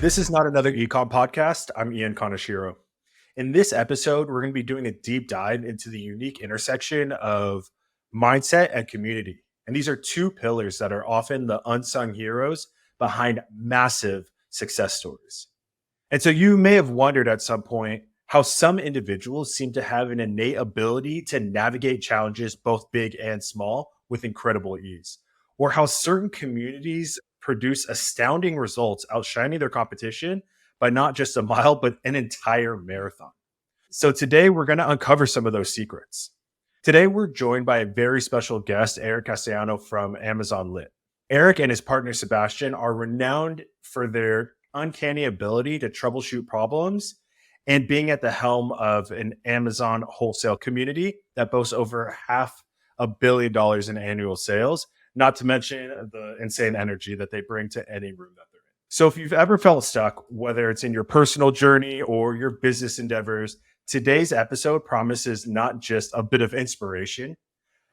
This is not another eComm podcast. I'm Ian Kaneshiro. In this episode, we're going to be doing a deep dive into the unique intersection of mindset and community. And these are two pillars that are often the unsung heroes behind massive success stories. And so you may have wondered at some point how some individuals seem to have an innate ability to navigate challenges, both big and small, with incredible ease, or how certain communities produce astounding results, outshining their competition by not just a mile, but an entire marathon. So today we're going to uncover some of those secrets. Today we're joined by a very special guest, Eric Castellano from Amazon Lit. Eric and his partner Sebastian are renowned for their uncanny ability to troubleshoot problems and being at the helm of an Amazon wholesale community that boasts over $500 million in annual sales, not to mention the insane energy that they bring to any room that they're in. So if you've ever felt stuck, whether it's in your personal journey or your business endeavors, today's episode promises not just a bit of inspiration,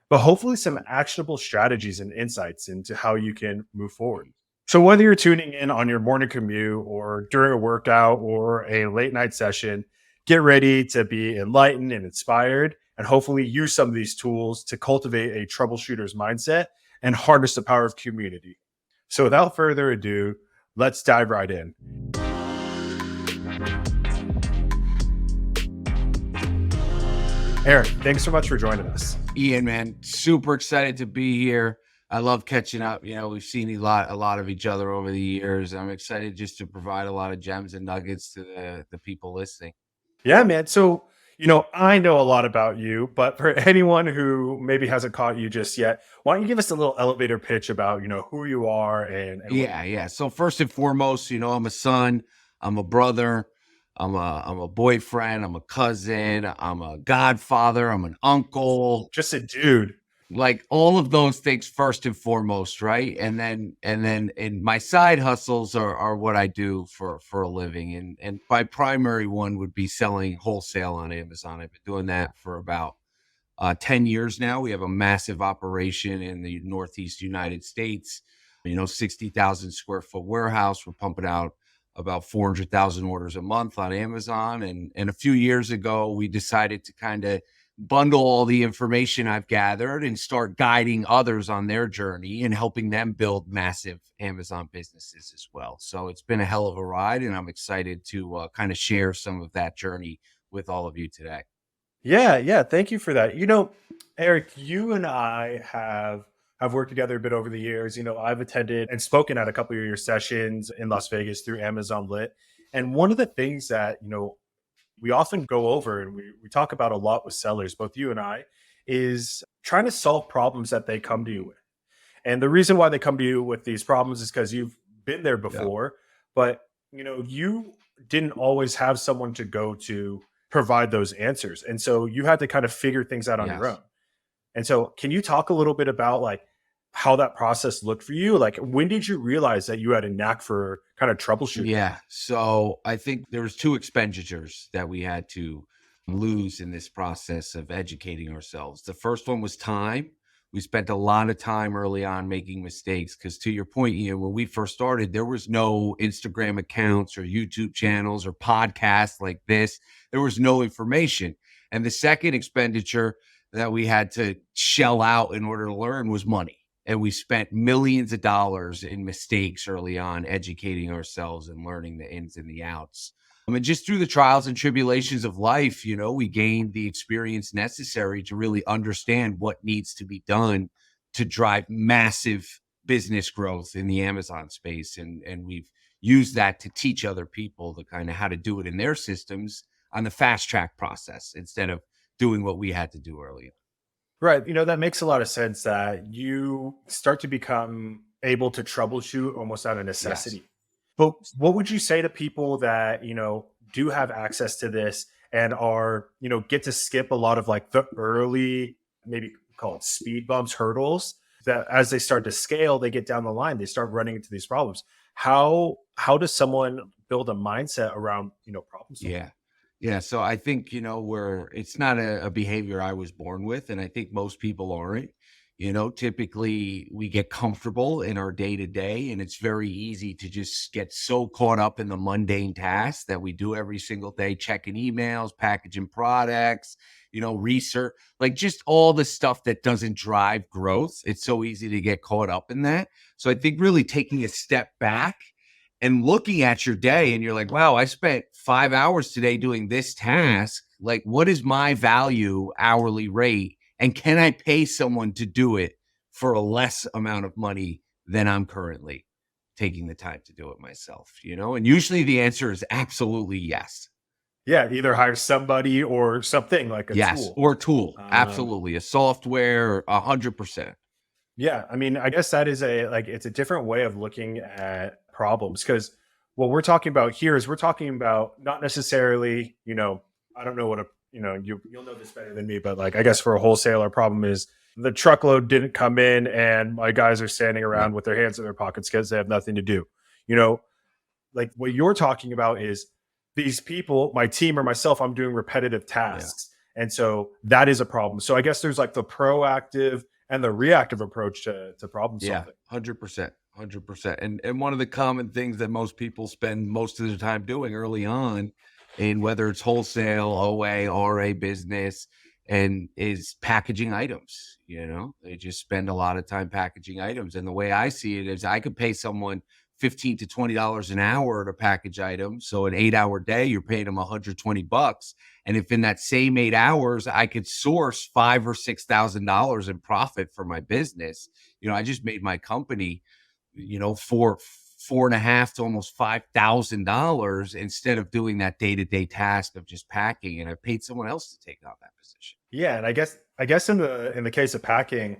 but hopefully some actionable strategies and insights into how you can move forward. So whether you're tuning in on your morning commute or during a workout or a late night session, get ready to be enlightened and inspired, and hopefully use some of these tools to cultivate a troubleshooter's mindset and harness the power of community. So without further ado, let's dive right in. Eric, thanks so much for joining us. Ian, man, super excited to be here. I love catching up. You know, we've seen a lot of each other over the years. I'm excited just to provide a lot of gems and nuggets to the people listening. Yeah, man. So, I know a lot about you, but for anyone who maybe hasn't caught you just yet, why don't you give us a little elevator pitch about, who you are and Yeah. So first and foremost, I'm a son, I'm a brother, I'm a boyfriend, I'm a cousin, I'm a godfather, I'm an uncle. Just a dude. Like all of those things first and foremost, right? And then in my side hustles are what I do for a living. And my primary one would be selling wholesale on Amazon. I've been doing that for about 10 years now. We have a massive operation in the Northeast United States, 60,000 square foot warehouse. We're pumping out about 400,000 orders a month on Amazon. And a few years ago, we decided to kind of bundle all the information I've gathered and start guiding others on their journey and helping them build massive Amazon businesses as well. So it's been a hell of a ride, and I'm excited to kind of share some of that journey with all of you today. Yeah. Thank you for that. Eric, you and I have worked together a bit over the years. I've attended and spoken at a couple of your sessions in Las Vegas through Amazon Lit. And one of the things that, we often go over and we talk about a lot with sellers, both you and I, is trying to solve problems that they come to you with. And the reason why they come to you with these problems is because you've been there before, but you didn't always have someone to go to provide those answers. And so you had to kind of figure things out on your own. And so can you talk a little bit about like how that process looked for you? Like, when did you realize that you had a knack for kind of troubleshooting? Yeah. So I think there was two expenditures that we had to lose in this process of educating ourselves. The first one was time. We spent a lot of time early on making mistakes because, to your point, Ian, when we first started, there was no Instagram accounts or YouTube channels or podcasts like this. There was no information. And the second expenditure that we had to shell out in order to learn was money. And we spent millions of dollars in mistakes early on, educating ourselves and learning the ins and the outs. I mean, just through the trials and tribulations of life, we gained the experience necessary to really understand what needs to be done to drive massive business growth in the Amazon space. And we've used that to teach other people the kind of how to do it in their systems on the fast track process instead of doing what we had to do early on. Right. That makes a lot of sense that you start to become able to troubleshoot almost out of necessity. Yes. But what would you say to people that, do have access to this and are, get to skip a lot of like the early, maybe call it speed bumps, hurdles, that as they start to scale, they get down the line, they start running into these problems. How does someone build a mindset around, problem solving? Yeah. So I think, it's not a behavior I was born with, and I think most people aren't. Typically we get comfortable in our day to day, and it's very easy to just get so caught up in the mundane tasks that we do every single day, checking emails, packaging products, research, like just all the stuff that doesn't drive growth. It's so easy to get caught up in that. So I think really taking a step back and looking at your day, and you're like, wow, I spent 5 hours today doing this task. Like, what is my value hourly rate? And can I pay someone to do it for a less amount of money than I'm currently taking the time to do it myself? And usually the answer is absolutely yes. Yeah, either hire somebody or something like a Yes, tool. or tool. Absolutely. A software, 100%. Yeah, I mean, I guess that is it's a different way of looking at problems, because what we're talking about here is we're talking about not necessarily, I don't know what you'll know this better than me, but like I guess for a wholesaler, problem is the truckload didn't come in and my guys are standing around with their hands in their pockets because they have nothing to do. Like what you're talking about is these people, my team or myself, I'm doing repetitive tasks. Yeah. And so that is a problem. So I guess there's like the proactive and the reactive approach to problem solving. Yeah, 100%. 100%. And one of the common things that most people spend most of their time doing early on, in whether it's wholesale, OA, RA business, and is packaging items. They just spend a lot of time packaging items. And the way I see it is I could pay someone $15 to $20 an hour to package items. So an 8-hour day, you're paying them $120. And if in that same 8 hours, I could source $5,000 or $6,000 in profit for my business, I just made my company, for $4,500 to almost $5,000 instead of doing that day-to-day task of just packing. And I paid someone else to take on that position. Yeah, and I guess in the case of packing,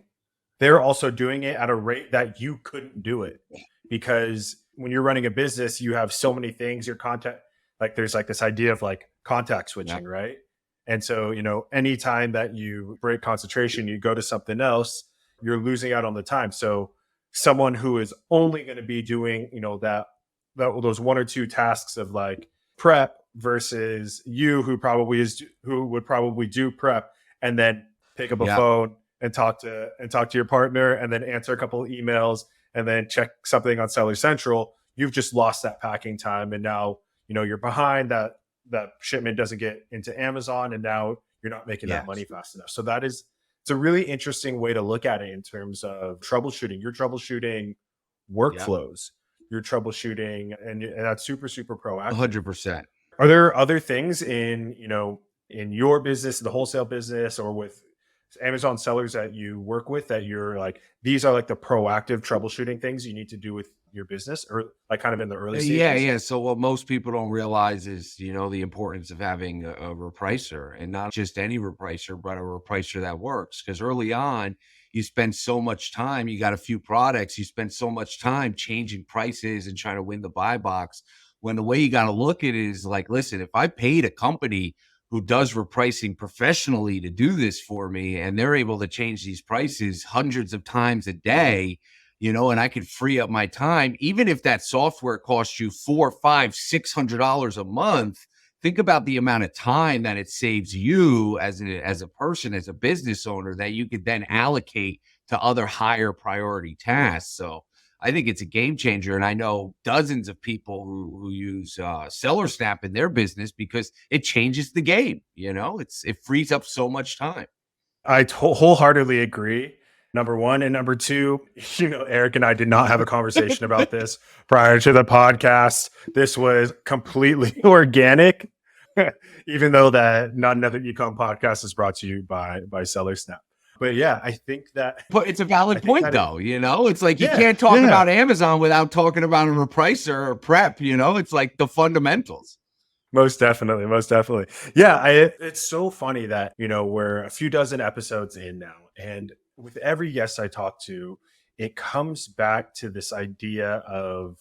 they're also doing it at a rate that you couldn't do it, because when you're running a business, you have so many things. Your contact, like there's like this idea of like contact switching, right? And so anytime that you break concentration, you go to something else, you're losing out on the time. So someone who is only going to be doing that those one or two tasks of like prep versus you who would probably do prep and then pick up a phone and talk to your partner and then answer a couple of emails and then check something on Seller Central. You've just lost that packing time, and now you're behind. That shipment doesn't get into Amazon, and now you're not making that money fast enough. So it's a really interesting way to look at it in terms of troubleshooting. You're troubleshooting workflows. You're troubleshooting, and that's super, super proactive. 100%. Are there other things in your business, the wholesale business, or with Amazon sellers that you work with that you're like, these are like the proactive troubleshooting things you need to do with your business, or like kind of in the early stages? Yeah. So what most people don't realize is, the importance of having a repricer, and not just any repricer, but a repricer that works. Because early on, you spend so much time, you got a few products, you spend so much time changing prices and trying to win the buy box, when the way you got to look at it is like, listen, if I paid a company who does repricing professionally to do this for me, and they're able to change these prices hundreds of times a day, and I could free up my time, even if that software costs you $400, $500, $600 a month. Think about the amount of time that it saves you as a person, as a business owner, that you could then allocate to other higher priority tasks. So I think it's a game changer. And I know dozens of people who use SellerSnap in their business because it changes the game. It frees up so much time. I wholeheartedly agree. Number one. And number two, Eric and I did not have a conversation about this prior to the podcast. This was completely organic, even though that not another eComm podcast is brought to you by SellerSnap. But yeah, I think that. But it's a valid point, though. It's like you can't talk about Amazon without talking about a repricer or prep. It's like the fundamentals. Most definitely. Yeah, it's so funny that, we're a few dozen episodes in now. And with every guest I talk to, it comes back to this idea of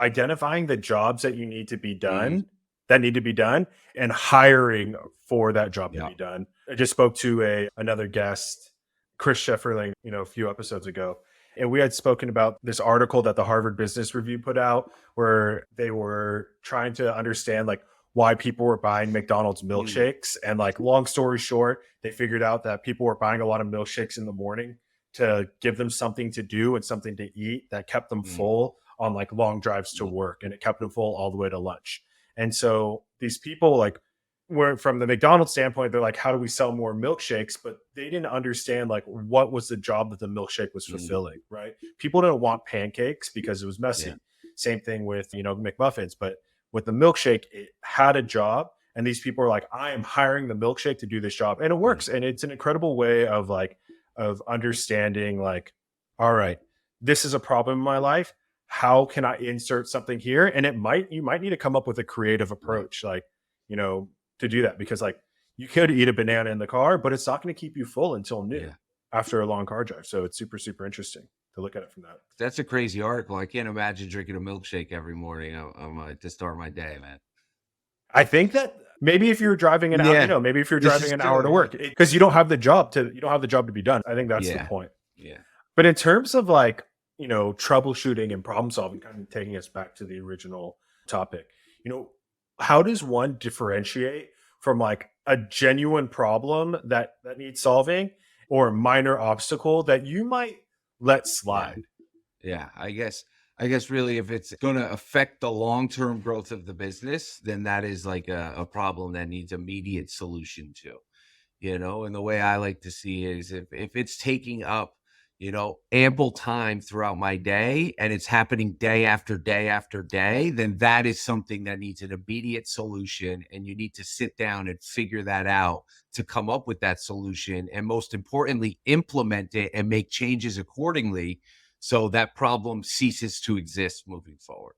identifying the jobs that you need to be done, that need to be done, and hiring for that job to be done. I just spoke to another guest, Chris Shefferling, a few episodes ago. And we had spoken about this article that the Harvard Business Review put out, where they were trying to understand like why people were buying McDonald's milkshakes. And like, long story short, they figured out that people were buying a lot of milkshakes in the morning to give them something to do and something to eat that kept them Mm, full on like long drives to mm, work, and it kept them full all the way to lunch. And so these people like were from the McDonald's standpoint, they're like, how do we sell more milkshakes? But they didn't understand like what was the job that the milkshake was mm, fulfilling, right? People didn't want pancakes because it was yeah. messy. Same thing with, McMuffins, but with the milkshake, it had a job. And these people are like, I am hiring the milkshake to do this job. And it Mm, works. And it's an incredible way of like, of understanding like, all right, this is a problem in my life. How can I insert something here? And you might need to come up with a creative right. approach, like, you know, to do that, because like you could eat a banana in the car, but it's not going to keep you full until noon Yeah. after a long car drive. So it's super, super interesting to look at it from that. That's a crazy article. I can't imagine drinking a milkshake every morning to start my day, man. I think that maybe if you're driving an hour, Yeah, maybe if you're this driving is an hour to true. Yeah. work, because you don't have the job to be done. I think that's the Yeah. point. Yeah. But in terms of like, troubleshooting and problem solving, kind of taking us back to the original topic, how does one differentiate from like a genuine problem that needs solving, or a minor obstacle that you might let Yeah. slide? Yeah, I guess really if it's going to affect the long-term growth of the business, then that is like a problem that needs immediate solution to. And the way I like to see it is if it's taking up, ample time throughout my day and it's happening day after day after day, then that is something that needs an immediate solution and you need to sit down and figure that out to come up with that solution and most importantly implement it and make changes accordingly so that problem ceases to exist moving forward.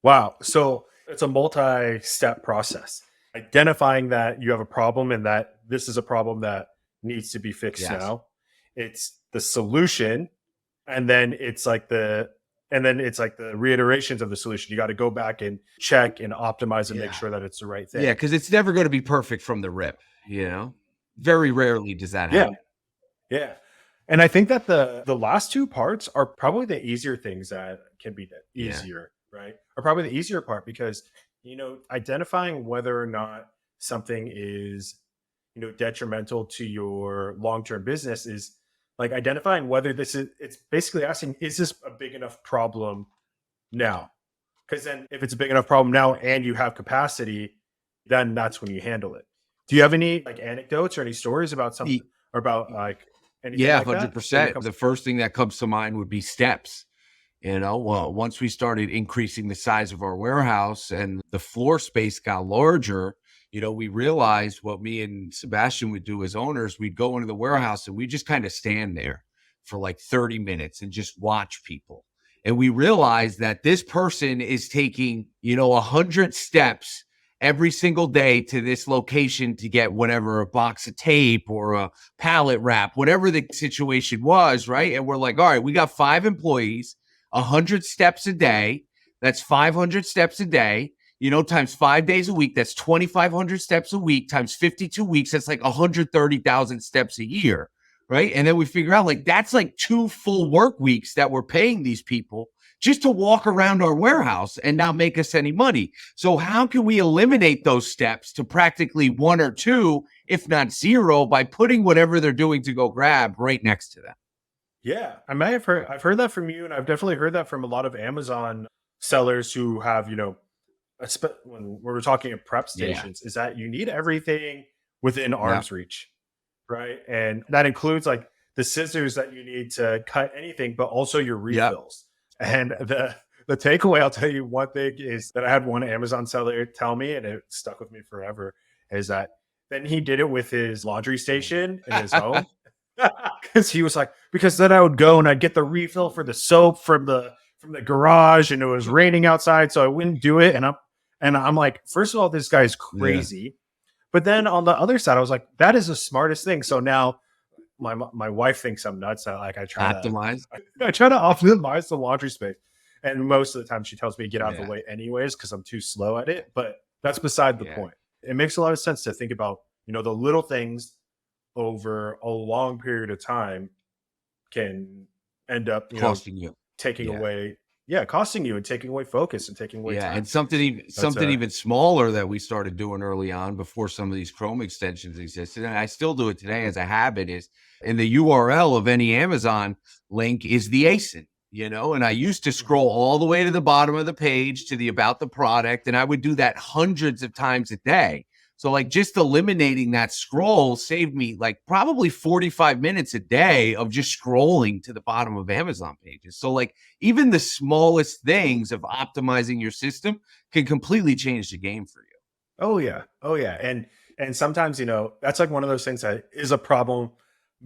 Wow. So it's a multi-step process. Identifying that you have a problem and that this is a problem that needs to be fixed Yes. now. It's the solution, and then it's like the reiterations of the solution. You got to go back and check and optimize and make Yeah. sure that it's the right Yeah, thing. because it's never going to be perfect from the rip. Very rarely does that Yeah. happen. Yeah. And I think that the last two parts are probably the easier things that can be Yeah. easier, right? Are probably the easier part, because identifying whether or not something is detrimental to your long-term business is like identifying whether it's basically asking, is this a big enough problem now? Because then if it's a big enough problem now and you have capacity, then that's when you handle it. Do you have any like anecdotes or any stories about something, Y- or about like anything Yeah, like that you 100%. come? The first thing that comes to mind would be steps. Well, once we started increasing the size of our warehouse and the floor space got larger, we realized what me and Sebastian would do as owners. We'd go into the warehouse and we just kind of stand there for like 30 minutes and just watch people. And we realized that this person is taking, 100 steps every single day to this location to get whatever, a box of tape or a pallet wrap, whatever the situation was, right? And we're like, all right, we got 5 employees, 100 steps a day. That's 500 steps a day, times 5 days a week. That's 2,500 steps a week times 52 weeks. That's like 130,000 steps a year, right? And then we figure out like that's like 2 full work weeks that we're paying these people just to walk around our warehouse and not make us any money. So how can we eliminate those steps to practically 1 or 2, if not 0, by putting whatever they're doing to go grab right next to them? Yeah, I've heard that from you, and I've definitely heard that from a lot of Amazon sellers who have, when we're talking of prep Yeah. stations, is that you need everything within Yeah. arm's reach, right? And that includes like the scissors that you need to cut anything, but also your Yep. refills. And the takeaway, I'll tell you one thing is that I had one Amazon seller tell me, and it stuck with me forever, is that then he did it with his laundry station in his home. Because he was like, because then I would go and I'd get the refill for the soap from the garage, and it was raining outside, so I wouldn't do it. And I'm like, first of all, this guy's Yeah. crazy. But then on the other side, I was like, that is the smartest thing. So now my wife thinks I'm nuts. That like Optimize. I try to optimize the laundry space, and most of the time she tells me to get out of the Yeah. way anyways because I'm too slow at it. But that's beside the Yeah. point. It makes a lot of sense to think about the little things over a long period of time can end up Costing you. taking Yeah. away yeah, costing you and taking away focus and taking away Yeah, time. and something That's even smaller that we started doing early on before some of these Chrome extensions existed, and I still do it today as a habit, is in the URL of any Amazon link is the ASIN, and I used to scroll all the way to the bottom of the page to the about the product, and I would do that hundreds of times a day. So like just eliminating that scroll saved me like probably 45 minutes a day of just scrolling to the bottom of Amazon pages. So like even the smallest things of optimizing your system can completely change the game for you. Oh yeah. Oh yeah. And sometimes, that's like one of those things that is a problem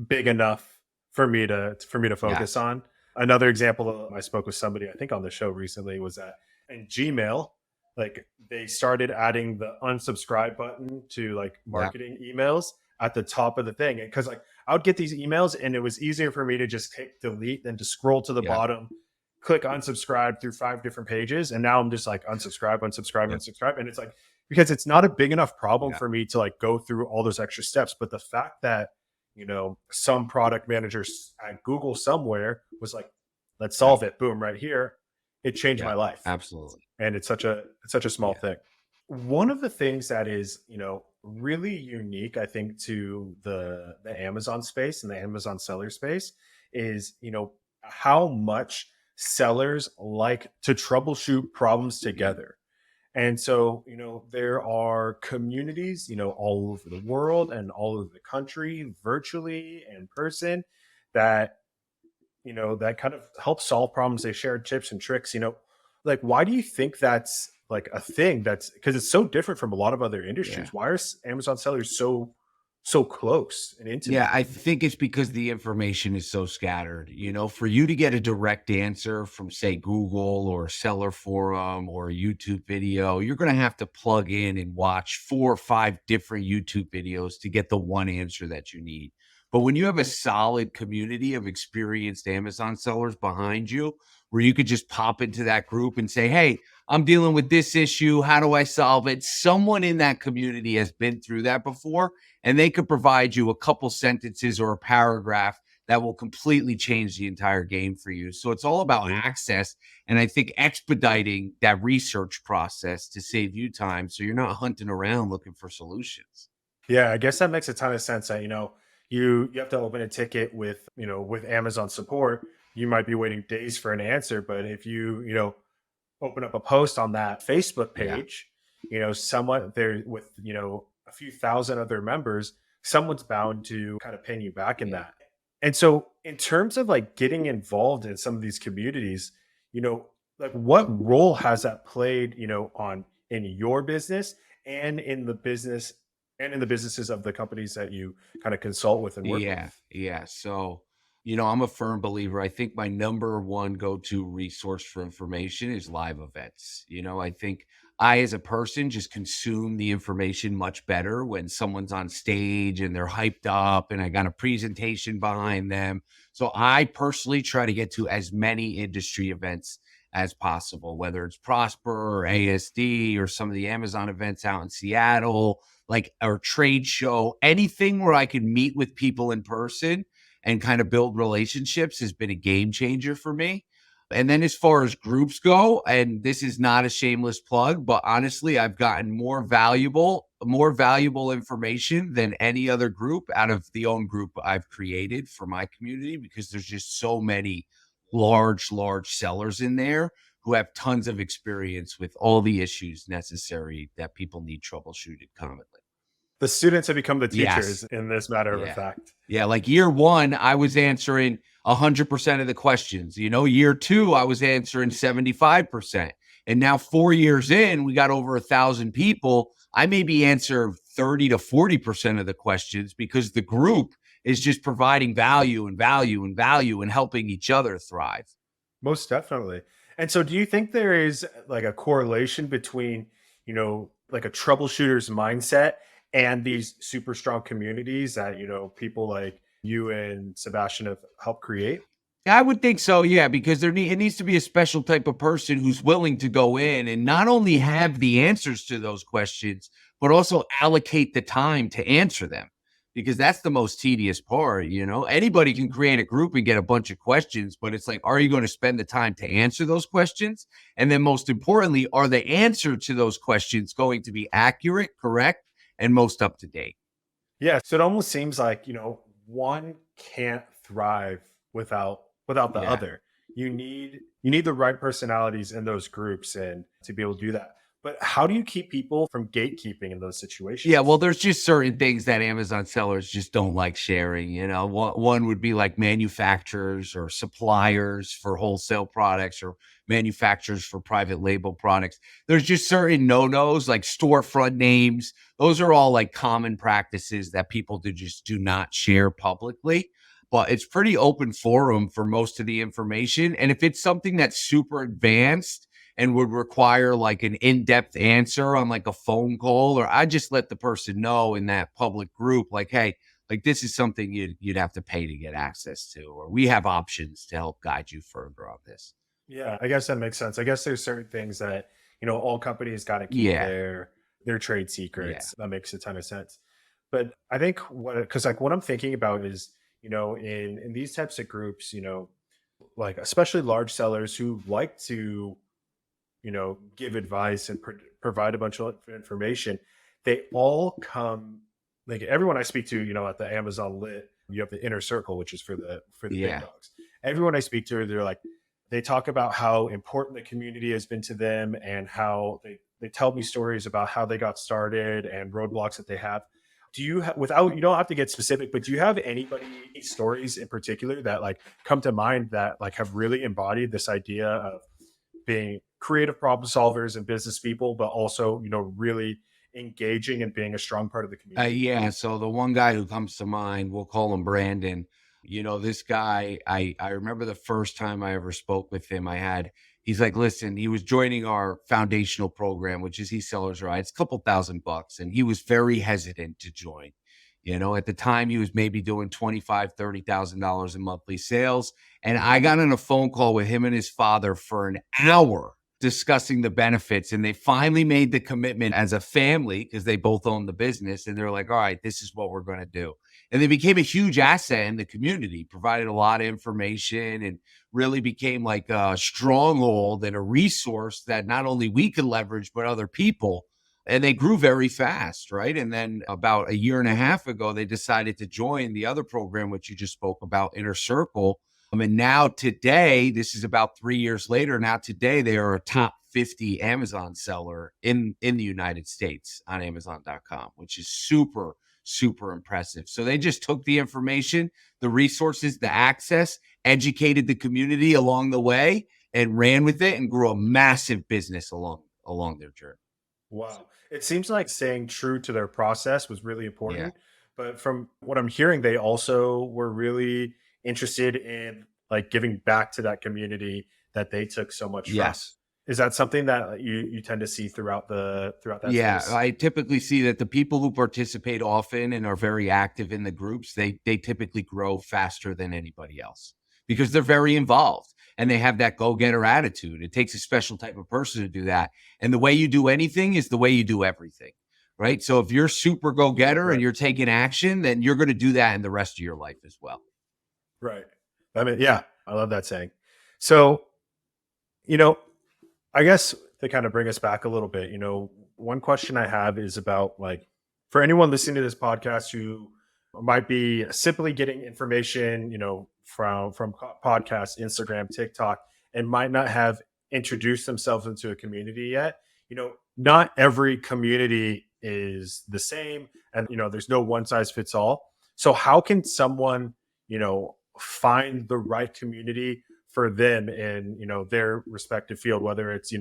big enough for me to focus Yes. on. Another example, I spoke with somebody I think on the show recently, was that in Gmail, like they started adding the unsubscribe button to like Yeah. marketing emails at the top of the thing. Because like I would get these emails and it was easier for me to just hit delete than to scroll to the Yeah. bottom, click unsubscribe through 5 different pages. And now I'm just like unsubscribe, unsubscribe, Yeah. unsubscribe. And it's like, because it's not a big enough problem Yeah. for me to like go through all those extra steps. But the fact that, some product managers at Google somewhere was like, let's Yeah. solve it. Boom, right here. It changed Yeah. my life. Absolutely. And it's such a small Yeah. thing. One of the things that is, really unique, I think, to the Amazon space and the Amazon seller space is, how much sellers like to troubleshoot problems together. And so, there are communities, all over the world and all over the country, virtually and in person, that, that kind of help solve problems. They share tips and tricks, like, why do you think that's like a thing? That's because it's so different from a lot of other Yeah. industries. Why are Amazon sellers so close and intimate? Yeah, I think it's because the information is so scattered. For you to get a direct answer from, say, Google or Seller Forum or a YouTube video, you're going to have to plug in and watch 4 or 5 different YouTube videos to get the one answer that you need. But when you have a solid community of experienced Amazon sellers behind you, where you could just pop into that group and say, hey, I'm dealing with this issue. How do I solve it? Someone in that community has been through that before, and they could provide you a couple sentences or a paragraph that will completely change the entire game for you. So it's all about access, and I think expediting that research process to save you time so you're not hunting around looking for solutions. Yeah, I guess that makes a ton of sense. That you have to open a ticket with with Amazon support. You might be waiting days for an answer, but if you open up a post on that Facebook Yeah. page, someone there with, a few thousand other members, someone's bound to kind of pin you back in Yeah. that. And so, in terms of like getting involved in some of these communities, like what role has that played, on in your business and in the business and in the businesses of the companies that you kind of consult with and work with? Yeah, yeah. So, I'm a firm believer. I think my number one go-to resource for information is live events. I think I, as a person, just consume the information much better when someone's on stage and they're hyped up and I got a presentation behind them. So I personally try to get to as many industry events as possible, whether it's Prosper or ASD or some of the Amazon events out in Seattle, like or trade show, anything where I can meet with people in person and kind of build relationships has been a game changer for me. And then as far as groups go, and this is not a shameless plug, but honestly, I've gotten more valuable information than any other group out of the own group I've created for my community, because there's just so many large sellers in there who have tons of experience with all the issues necessary that people need troubleshooted commonly. The students have become the teachers Yes. in this matter of a Yeah. fact. Yeah. Like year one, I was answering 100% of the questions. Year two, I was answering 75%. And now 4 years in, we got over 1,000 people. I maybe answer 30 to 40% of the questions because the group is just providing value and value and value and helping each other thrive. Most definitely. And so do you think there is like a correlation between, like a troubleshooter's mindset and these super strong communities that, people like you and Sebastian have helped create? I would think so, yeah, because it needs to be a special type of person who's willing to go in and not only have the answers to those questions, but also allocate the time to answer them. because that's the most tedious part. Anybody can create a group and get a bunch of questions, but it's like, are you going to spend the time to answer those questions? And then most importantly, are the answer to those questions going to be accurate, correct, and most up to date? Yeah. So it almost seems like, one can't thrive without the Yeah. other. You need the right personalities in those groups and to be able to do that. But how do you keep people from gatekeeping in those Yeah, well, situations? there's just certain things that Amazon sellers just don't like sharing. One would be like manufacturers or suppliers for wholesale products or manufacturers for private label products. There's just certain no-nos like storefront names. Those are all like common practices that people just do not share publicly. But it's pretty open forum for most of the information. And if it's something that's super advanced and would require like an in-depth answer on like a phone call, or I just let the person know in that public group, like, hey, like this is something you'd have to pay to get access to, or we have options to help guide you further on this. Yeah, I guess that makes sense. I guess there's certain things that, all companies got to keep Yeah. their trade Yeah. secrets. That makes a ton of sense. But I think because like what I'm thinking about is, in these types of groups, like especially large sellers who like to, give advice and provide a bunch of information, they all come, like everyone I speak to, at the Amazon lit, you have the inner circle, which is for the big Yeah. dogs. Everyone I speak to, they're like, they talk about how important the community has been to them and how they tell me stories about how they got started and roadblocks that they have. Do you without, you don't have to get specific, but do you have anybody stories in particular that like come to mind that like have really embodied this idea of being creative problem solvers and business people, but also, really engaging and being a strong part of the community? Yeah. So the one guy who comes to mind, we'll call him Brandon. This guy, I remember the first time I ever spoke with him, he's like, listen, he was joining our foundational program, which is eSellers Right. It's a couple $1,000, and he was very hesitant to join. At the time he was maybe doing $25,000, $30,000 in monthly sales. And I got on a phone call with him and his father for an hour discussing the benefits. And they finally made the commitment as a family because they both own the business. And they're like, all right, this is what we're going to do. And they became a huge asset in the community, provided a lot of information, and really became like a stronghold and a resource that not only we could leverage, but other people. And they grew very fast, right? And then about a year and a half ago, they decided to join the other program, which you just spoke about, Inner Circle. And now today, this is about 3 years later. Now today, they are a top 50 Amazon seller in the United States on Amazon.com, which is super, super impressive. So they just took the information, the resources, the access, educated the community along the way, and ran with it and grew a massive business along their journey. Wow. It seems like staying true to their process was really Yeah. important. But from what I'm hearing, they also were really interested in like giving back to that community that they took so much from. Yes. Is that something that you tend to see throughout that Yeah, space? I typically see that the people who participate often and are very active in the groups, they typically grow faster than anybody else because they're very involved and they have that go-getter attitude. It takes a special type of person to do that. And the way you do anything is the way you do everything, right? So if you're super go-getter and Right. you're taking action, then you're going to do that in the rest of your life as well. Right. I mean, yeah, I love that saying. So, you know, I guess to kind of bring us back a little bit, one question I have is about like for anyone listening to this podcast who might be simply getting information, from podcasts, Instagram, TikTok, and might not have introduced themselves into a community yet. Not every community is the same, and there's no one size fits all. So how can someone, find the right community for them in their respective field, whether it's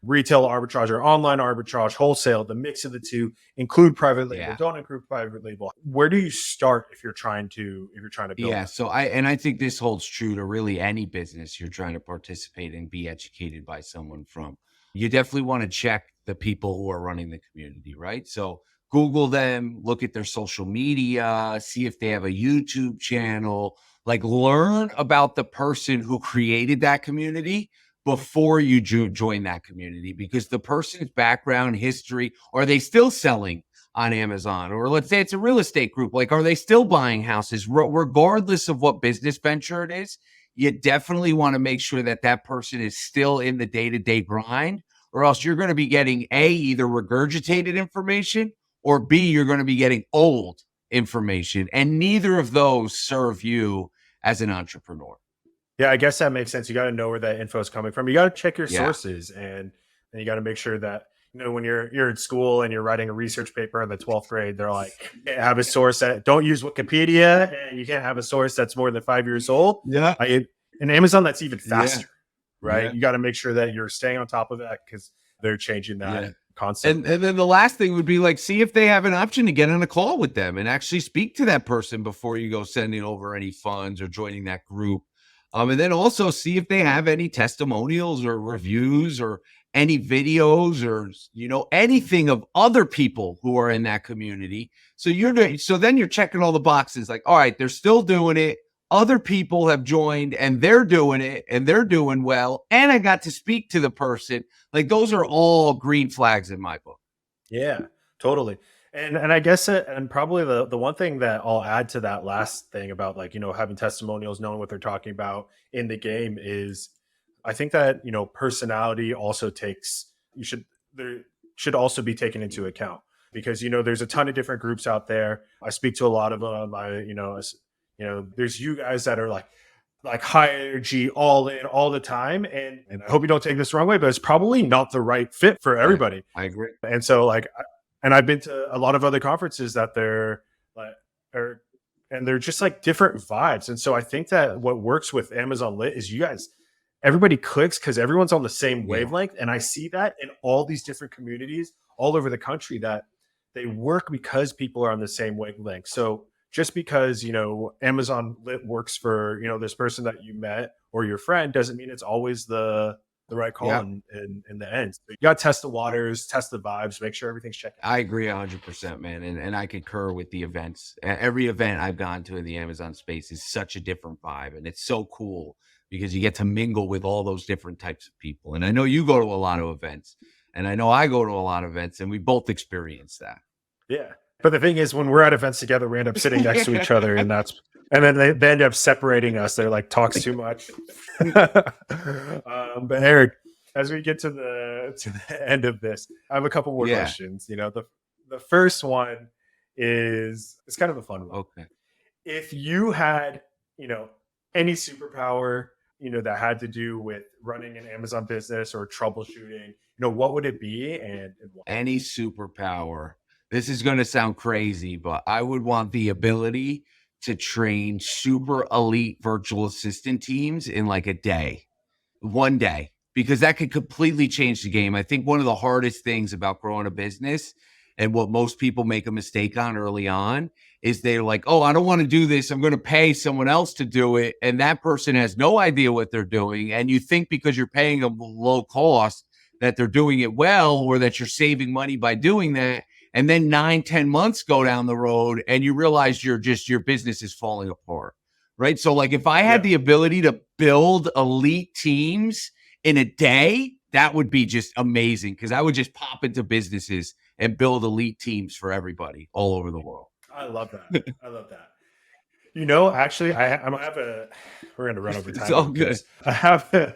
retail arbitrage or online arbitrage, wholesale, the mix of the two, include private label, Yeah. don't include private label? Where do you start if you're trying to build Yeah, that? so I think this holds true to really any business you're trying to participate and be educated by someone from. You definitely want to check the people who are running the community, right? So Google them, look at their social media, see if they have a YouTube channel, like learn about the person who created that community before you join that community, because the person's background, history, are they still selling on Amazon? Or let's say it's a real estate group. Like, are they still buying houses? Regardless of what business venture it is, you definitely want to make sure that that person is still in the day-to-day grind, or else you're going to be getting either regurgitated information, or B, you're going to be getting old information. And neither of those serve you as an entrepreneur. Yeah, I guess that makes sense. You got to know where that info is coming from. You got to check your Yeah. sources, and you got to make sure that when you're in school and you're writing a research paper in the 12th grade, they're like, you can't have a source that don't use Wikipedia, and you can't have a source that's more than 5 years old. Yeah. In Amazon, that's even faster, right? Yeah. You got to make sure that you're staying on top of that because they're changing that concept. And then the last thing would be like, see if they have an option to get on a call with them and actually speak to that person before you go sending over any funds or joining that group. And then also see if they have any testimonials or reviews or any videos or, anything of other people who are in that community. So then you're checking all the boxes like, all right, they're still doing it. Other people have joined and they're doing it and they're doing well. And I got to speak to the person. Like, those are all green flags in my book. Yeah, totally. And I guess and probably the one thing that I'll add to that last thing about like, having testimonials, knowing what they're talking about in the game is I think that, personality also there should also be taken into account because, there's a ton of different groups out there. I speak to a lot of them. There's you guys that are like high energy, all in all the time. And I hope you don't take this the wrong way, but it's probably not the right fit for everybody. I agree. And so and I've been to a lot of other conferences that they're just like different vibes. And so I think that what works with Amazon Lit is everybody clicks because everyone's on the same wavelength. And I see that in all these different communities all over the country that they work because people are on the same wavelength. So just because, Amazon Lit works for, this person that you met or your friend doesn't mean it's always the right call in the end. So you got to test the waters, test the vibes, make sure everything's checked. I agree 100%, man. And I concur with the events. Every event I've gone to in the Amazon space is such a different vibe. And it's so cool because you get to mingle with all those different types of people. And I know you go to a lot of events and I know I go to a lot of events and we both experience that. Yeah. But the thing is, when we're at events together, we end up sitting next to each other, and then they end up separating us. They're like, talks too much. But Eric, as we get to the end of this, I have a couple more questions. The first one it's kind of a fun one. Okay. If you had, any superpower, that had to do with running an Amazon business or troubleshooting, what would it be and why? Any superpower. This is going to sound crazy, but I would want the ability to train super elite virtual assistant teams in like one day, because that could completely change the game. I think one of the hardest things about growing a business and what most people make a mistake on early on is they're like, oh, I don't want to do this. I'm going to pay someone else to do it. And that person has no idea what they're doing. And you think because you're paying them low cost that they're doing it well or that you're saving money by doing that. And then 9-10 months go down the road and you realize your business is falling apart, right? So like if I had the ability to build elite teams in a day, that would be just amazing because I would just pop into businesses and build elite teams for everybody all over the world. I love that. Actually, I'm gonna have we're going to run over time. It's all good. I have a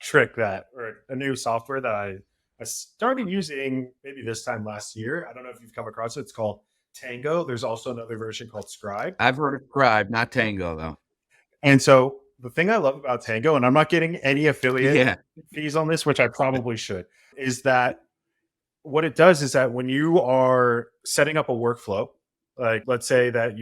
trick or a new software that I started using maybe this time last year. I don't know if you've come across it. It's called Tango. There's also another version called Scribe. I've heard of Scribe, not Tango though. And so the thing I love about Tango, and I'm not getting any affiliate fees on this, which I probably should, is that what it does is that when you are setting up a workflow, like let's say that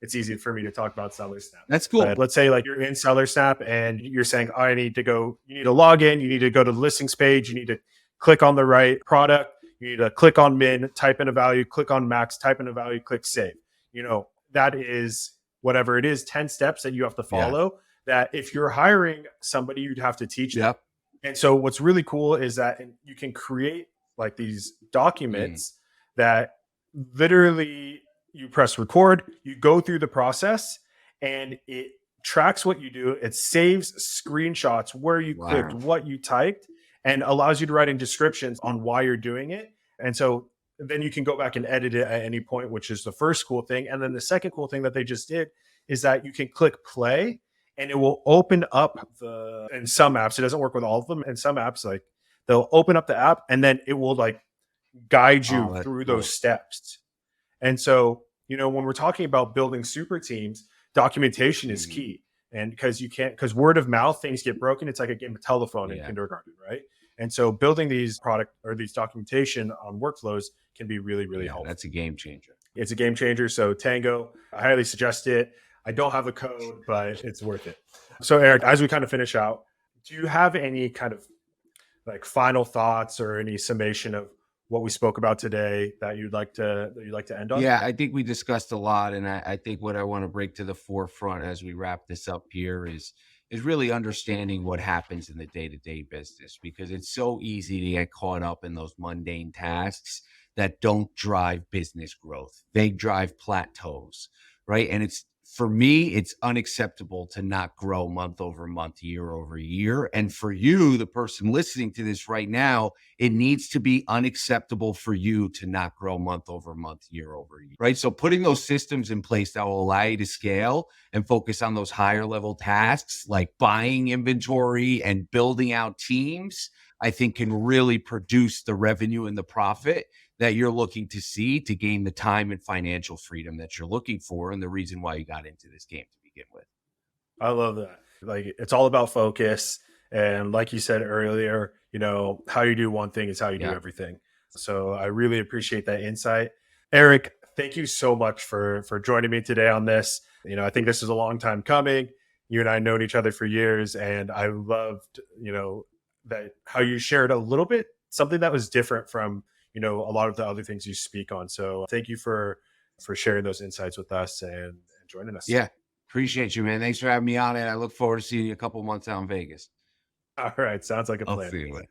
it's easy for me to talk about SellerSnap. That's cool. But let's say like you're in SellerSnap and you're saying, you need to log in, you need to go to the listings page, you need to click on the right product, you need to click on min, type in a value, click on max, type in a value, click save. That is whatever it is, 10 steps that you have to follow that if you're hiring somebody, you'd have to teach them. And so what's really cool is that you can create like these documents that literally you press record, you go through the process and it tracks what you do. It saves screenshots where you clicked, what you typed, and allows you to write in descriptions on why you're doing it. And so then you can go back and edit it at any point, which is the first cool thing. And then the second cool thing that they just did is that you can click play and it will open up in some apps. It doesn't work with all of them. In some apps, like they'll open up the app and then it will like guide you Oh, that's through cool. those steps. And so, when we're talking about building super teams, documentation is key. And because word of mouth, things get broken. It's like a game of telephone in kindergarten, right? And so building these documentation on workflows can be really, really helpful. That's a game changer. It's a game changer. So Tango, I highly suggest it. I don't have the code, but it's worth it. So Eric, as we kind of finish out, do you have any kind of like final thoughts or any summation of what we spoke about today that you'd like to end on? Yeah, I think we discussed a lot, and I think what I want to bring to the forefront as we wrap this up here is really understanding what happens in the day-to-day business, because it's so easy to get caught up in those mundane tasks that don't drive business growth. They drive plateaus, right? And for me, it's unacceptable to not grow month over month, year over year. And for you, the person listening to this right now, it needs to be unacceptable for you to not grow month over month, year over year, right? So putting those systems in place that will allow you to scale and focus on those higher level tasks like buying inventory and building out teams, I think can really produce the revenue and the profit that you're looking to see to gain the time and financial freedom that you're looking for, and the reason why you got into this game to begin with. I love that. Like, it's all about focus. And like you said earlier, how you do one thing is how you do everything. So I really appreciate that insight. Eric, thank you so much for joining me today on this. I think this is a long time coming. You and I known each other for years, and I loved, that how you shared a little bit, something that was different from, a lot of the other things you speak on. So thank you for sharing those insights with us and joining us. Yeah. Appreciate you, man. Thanks for having me on, and I look forward to seeing you a couple months out in Vegas. All right. Sounds like a plan. I'll see you later.